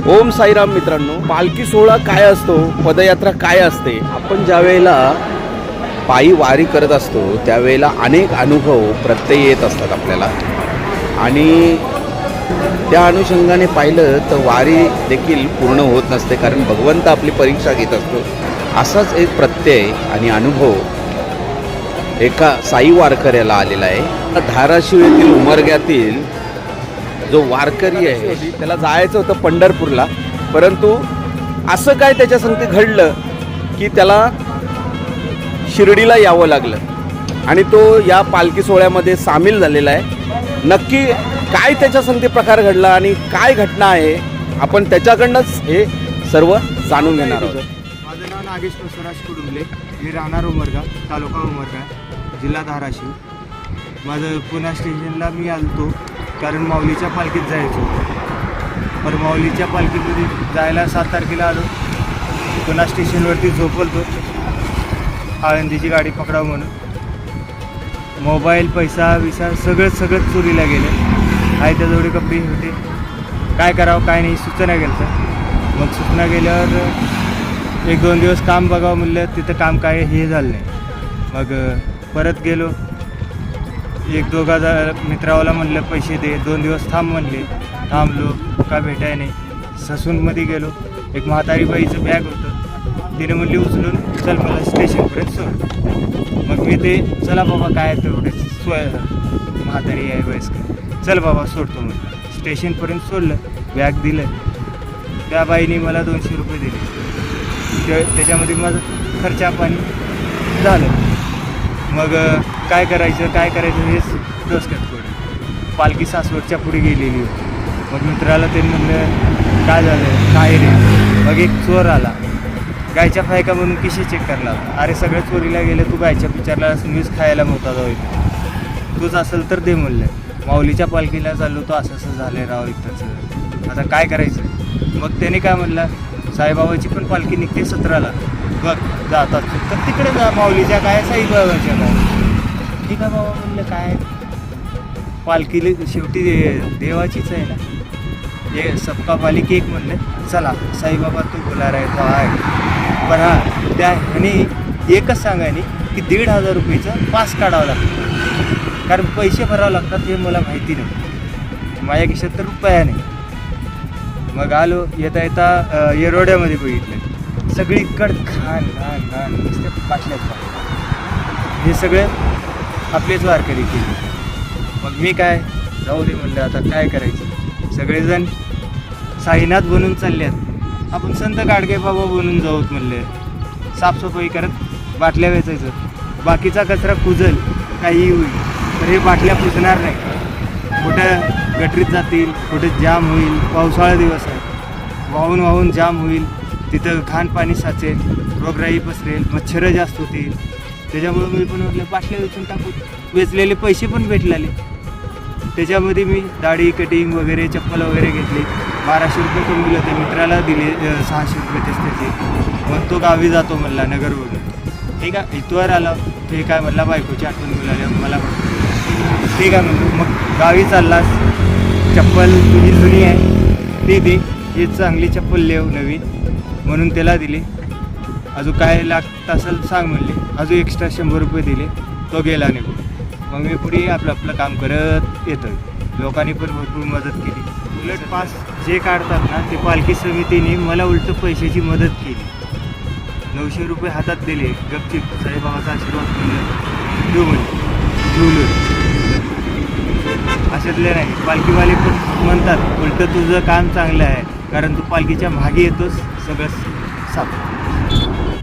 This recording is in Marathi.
ओम साईराम मित्रांनो, पालखी सोहळा काय असतो, पदयात्रा काय असते, आपण ज्या वेळेला पायी वारी करत असतो त्यावेळेला अनेक अनुभव प्रत्यय येत असतात आपल्याला. आणि त्या अनुषंगाने पाहिलं तर वारी देखील पूर्ण होत नसते, कारण भगवंत आपली परीक्षा घेत असतो. असाच एक प्रत्यय आणि अनुभव एका साई वारकऱ्याला आलेला आहे. धाराशिव येथील उमरग्यातील जो वारकरी आहे त्याला जायचं होतं पंढरपूरला, परंतु असं काय त्याच्या संगती घडलं की त्याला शिर्डीला यावं लागलं आणि तो या पालखी सोहळ्यामध्ये सामील झालेला आहे. नक्की काय त्याच्या संगती प्रकार घडला आणि काय घटना आहे, आपण त्याच्याकडनंच हे सर्व जाणून घेणार आहोत. माझं नाव नागेश प्रसराज कुडुंबले, मी राहणार उमरगा, तालुका उमरगा, जिल्हा धाराशिव. माझं पुणे स्टेशनला मी आलतो कारण माऊलीच्या पालखीत जायचो. पण माऊलीच्या पालखीमध्ये जायला 7 तारखेला आलो. पुणे स्टेशनवरती झोपलतो, आळंदीची गाडी पकडावं म्हणून. मोबाईल, पैसा विसा सगळं चोरीला गेलं. आहे त्याजवळ कपडे होते, काय करावं काय नाही सूचना गेलं. मग सूचना गेल्यावर 1-2 दिवस काम बघावं म्हणलं, तिथं काम काय हे झालं नाही. मग परत गेलो. 1-2 मित्रावाला म्हणलं पैसे दे, 2 दिवस थांब म्हणले. थांबलो, का भेटाय नाही. ससूनमध्ये गेलो, एक म्हातारी बाईचं बॅग होतं, तिने म्हणली उचलून चल मला स्टेशनपर्यंत सोड. मग मी ते चला बाबा काय तेवढे म्हातारी आहे वयस्कर, चल बाबा सोडतो म्हणलं. स्टेशनपर्यंत सोडलं, बॅग दिलं. त्या बाईने मला 200 रुपये दिले. त्याच्यामध्ये माझं खर्चा पाणी झालं. मग काय करायचं हेच डोसक्यात पडलं. पालखी सासवडच्या पुढे गेलेली होती. मग मित्राला ते म्हणलं काय झालं काय रे. मग एक चोर आला, गायच्या फायका म्हणून किशी चेक करला. अरे सगळं चोरीला गेलं, तू गायच्या विचारला मीच खायला मोठा जाऊ, तूच असेल तर दे म्हणलं. माऊलीच्या पालखीला चाललो तो असं झालं राव इथंच, आता काय करायचं. मग त्याने काय म्हणलं, साईबाबाची पण पालखी निघते 17ला, बघ जातात तर तिकडे जा, माऊलीच्या काय साईबाबाच्या काय. ठीक आहे बाबा म्हणलं, काय पालखी शेवटी देवाचीच आहे ना, हे सबका पालखी एक म्हणलं. चला साईबाबा तू बोला रे तो आहे. पण हां त्या ह्याने एकच सांगायनी की 1,500 रुपयेचं पास काढावं लागतं, कारण पैसे भरावं लागतात हे मला माहिती नाही, माझ्या खिशात तर रुपया नाही. मग आलो, येता येरोड्यामध्ये बघितलं सगळीकडं घाण नुसते बाटल्यात. हे सगळे आपलेच वारकरी केले. मग मी काय जाऊ दे म्हणलं, आता काय करायचं. सगळेजण साईनाथ बनून चालल्यात, आपण संत गाडगे बाबा बनून जाऊत म्हणले. साफसफाई करत बाटल्या वेचायचं, बाकीचा कचरा कुजल काहीही होईल, तर हे बाटल्या पुजणार नाही. कुठं गटरीत जातील, कुठं जाम होईल. पावसाळा दिवस आहे, वाहून जाम होईल, तिथं घाण पाणी साचेल, रोगराई पसरेल, मच्छरं जास्त होतील. त्याच्यामुळं मी पण म्हटलं बाटल्या वेचून टाकू. वेचलेले पैसे पण भेटलेले. त्याच्यामध्ये मी दाढी कटिंग वगैरे चप्पल वगैरे घेतली. 1200 रुपये कमविले, ते मित्राला दिले 600 रुपये त्याचे. मग तो गावी जातो म्हणला नगरवरून. ठीक आहे, इथवर आला. ते काय म्हणला बायकोची आठवण बोलायला मला. ठीक आहे म्हणतो, मग गावी चाललास, चप्पल तुझी जुनी आहे ती दे, ही चांगली चप्पल लेव नवीन म्हणून त्याला दिली. अजून काय लागत असेल सांग म्हणले. अजून एक्स्ट्रा 100 रुपये दिले. तो गेला निघून. मग मी पुढे आपलं काम करत येतो. लोकांनी पण भरपूर मदत केली. उलट पास जे काढतात ना ते पालखी समितीने मला उलट पैशाची मदत केली. 900 रुपये हातात दिले, गपचिप साईबाबाचा आशीर्वाद म्हणलं देऊ म्हणले. अशातले नाही, पालखीवाले पण म्हणतात उलट तुझं काम चांगलं आहे, कारण तू पालखीच्या मागे येतोस, सगळं साफ.